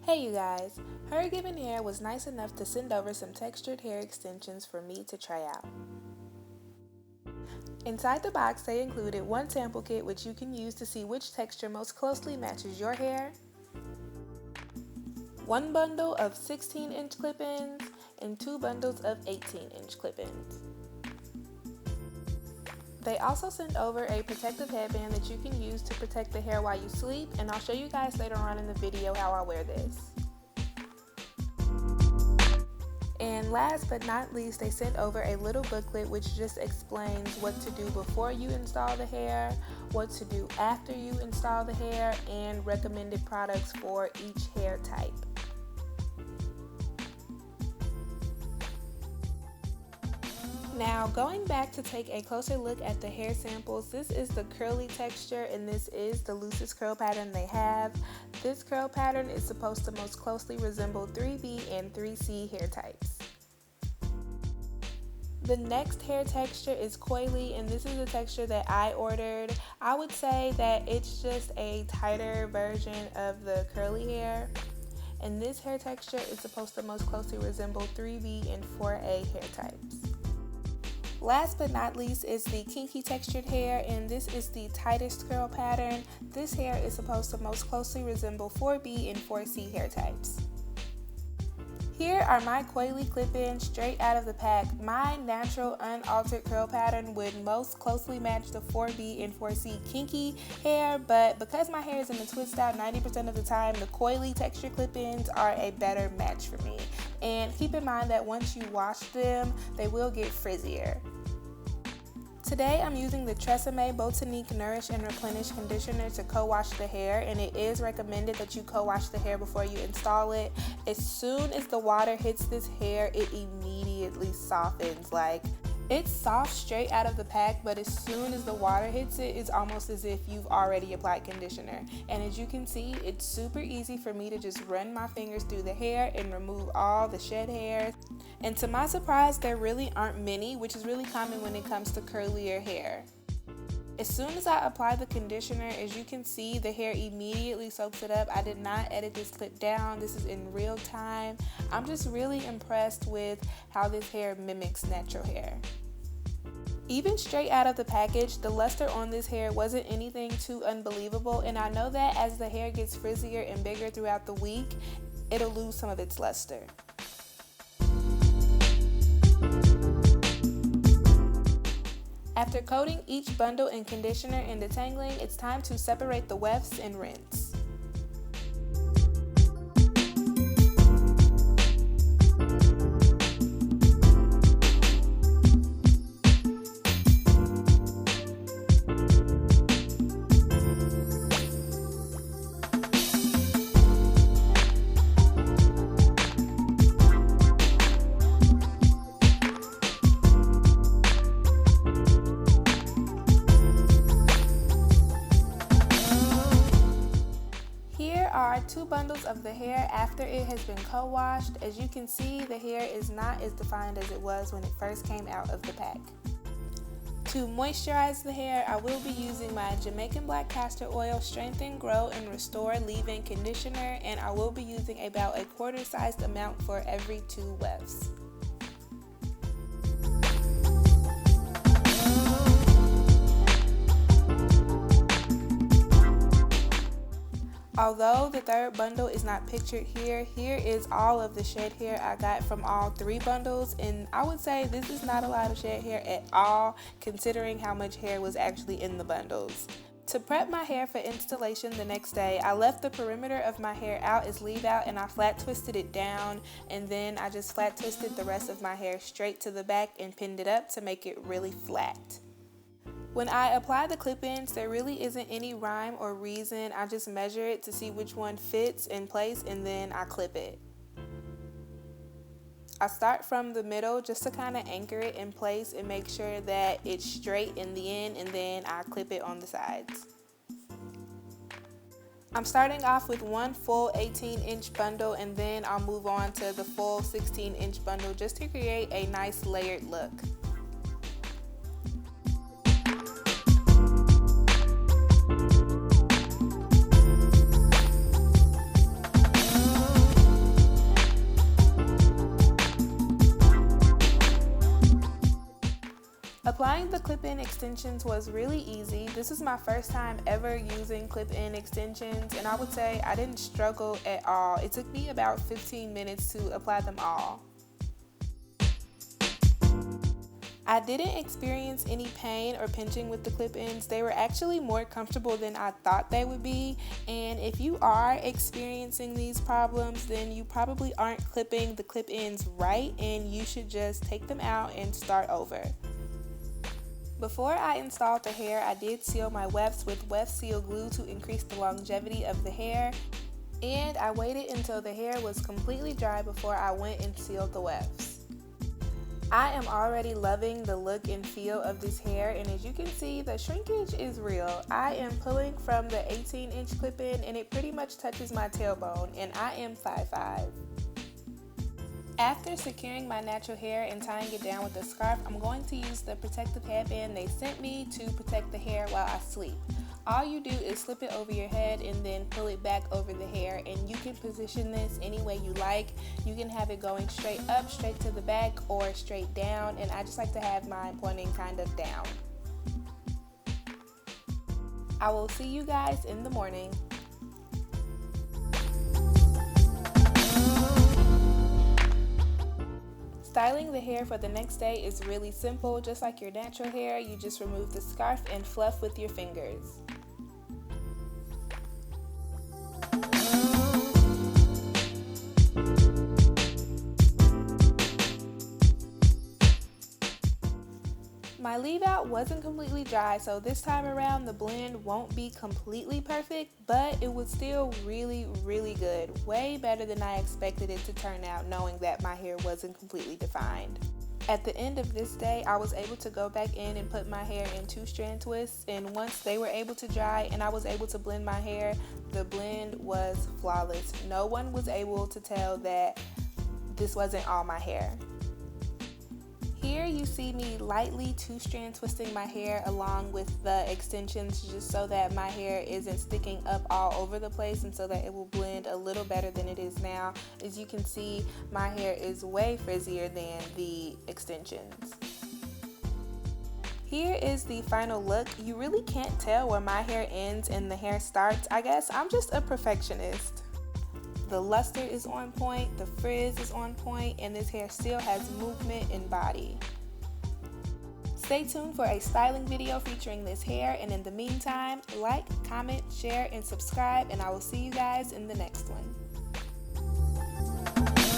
Hey you guys, HerGivenHair was nice enough to send over some textured hair extensions for me to try out. Inside the box they included one sample kit which you can use to see which texture most closely matches your hair, one bundle of 16-inch clip-ins, and two bundles of 18-inch clip-ins. They also sent over a protective headband that you can use to protect the hair while you sleep, and I'll show you guys later on in the video how I wear this. And last but not least, they sent over a little booklet which just explains what to do before you install the hair, what to do after you install the hair, and recommended products for each hair type. Now, going back to take a closer look at the hair samples, this is the curly texture and this is the loosest curl pattern they have. This curl pattern is supposed to most closely resemble 3B and 3C hair types. The next hair texture is Coily, and this is the texture that I ordered. I would say that it's just a tighter version of the curly hair. And this hair texture is supposed to most closely resemble 3B and 4A hair types. Last but not least is the kinky textured hair, and this is the tightest curl pattern. This hair is supposed to most closely resemble 4B and 4C hair types. Here are my Coily clip-ins straight out of the pack. My natural unaltered curl pattern would most closely match the 4B and 4C kinky hair, but because my hair is in a twist out 90% of the time, the Coily texture clip-ins are a better match for me. And keep in mind that once you wash them, they will get frizzier. Today I'm using the Tresemme Botanique Nourish and Replenish conditioner to co-wash the hair, and it is recommended that you co-wash the hair before you install it. As soon as the water hits this hair, it immediately softens. Like, it's soft straight out of the pack, but as soon as the water hits it, it's almost as if you've already applied conditioner. And as you can see, it's super easy for me to just run my fingers through the hair and remove all the shed hairs. And to my surprise, there really aren't many, which is really common when it comes to curlier hair. As soon as I apply the conditioner, as you can see, the hair immediately soaks it up. I did not edit this clip down. This is in real time. I'm just really impressed with how this hair mimics natural hair. Even straight out of the package, the luster on this hair wasn't anything too unbelievable, and I know that as the hair gets frizzier and bigger throughout the week, it'll lose some of its luster. After coating each bundle in conditioner and detangling, it's time to separate the wefts and rinse. Are two bundles of the hair after it has been co-washed. As you can see, the hair is not as defined as it was when it first came out of the pack. To moisturize the hair, I will be using my Jamaican Black Castor Oil Strengthen, Grow, and Restore Leave-In Conditioner, and I will be using about a quarter-sized amount for every 2 wefts. Although the third bundle is not pictured here, here is all of the shed hair I got from all 3 bundles, and I would say this is not a lot of shed hair at all, considering how much hair was actually in the bundles. To prep my hair for installation the next day, I left the perimeter of my hair out as leave out, and I flat twisted it down, and then I just flat twisted the rest of my hair straight to the back and pinned it up to make it really flat. When I apply the clip-ins, there really isn't any rhyme or reason. I just measure it to see which one fits in place, and then I clip it. I start from the middle just to kind of anchor it in place and make sure that it's straight in the end, and then I clip it on the sides. I'm starting off with one full 18-inch bundle, and then I'll move on to the full 16-inch bundle just to create a nice layered look. Applying the clip-in extensions was really easy. This is my first time ever using clip-in extensions, and I would say I didn't struggle at all. It took me about 15 minutes to apply them all. I didn't experience any pain or pinching with the clip-ins. They were actually more comfortable than I thought they would be, and if you are experiencing these problems, then you probably aren't clipping the clip-ins right, and you should just take them out and start over. Before I installed the hair, I did seal my wefts with weft seal glue to increase the longevity of the hair, and I waited until the hair was completely dry before I went and sealed the wefts. I am already loving the look and feel of this hair, and as you can see, the shrinkage is real. I am pulling from the 18-inch clip-in and it pretty much touches my tailbone, and I am 5'5". After securing my natural hair and tying it down with a scarf, I'm going to use the protective headband they sent me to protect the hair while I sleep. All you do is slip it over your head and then pull it back over the hair, and you can position this any way you like. You can have it going straight up, straight to the back, or straight down, and I just like to have mine pointing kind of down. I will see you guys in the morning. Styling the hair for the next day is really simple. Just like your natural hair, you just remove the scarf and fluff with your fingers. My leave out wasn't completely dry, so this time around the blend won't be completely perfect, but it was still really good. Way better than I expected it to turn out, knowing that my hair wasn't completely defined. At the end of this day, I was able to go back in and put my hair in 2-strand twists, and once they were able to dry and I was able to blend my hair, the blend was flawless. No one was able to tell that this wasn't all my hair. Here you see me lightly 2-strand twisting my hair along with the extensions, just so that my hair isn't sticking up all over the place and so that it will blend a little better than it is now. As you can see, my hair is way frizzier than the extensions. Here is the final look. You really can't tell where my hair ends and the hair starts. I guess I'm just a perfectionist. The luster is on point, the frizz is on point, and this hair still has movement and body. Stay tuned for a styling video featuring this hair, and in the meantime, like, comment, share, and subscribe, and I will see you guys in the next one.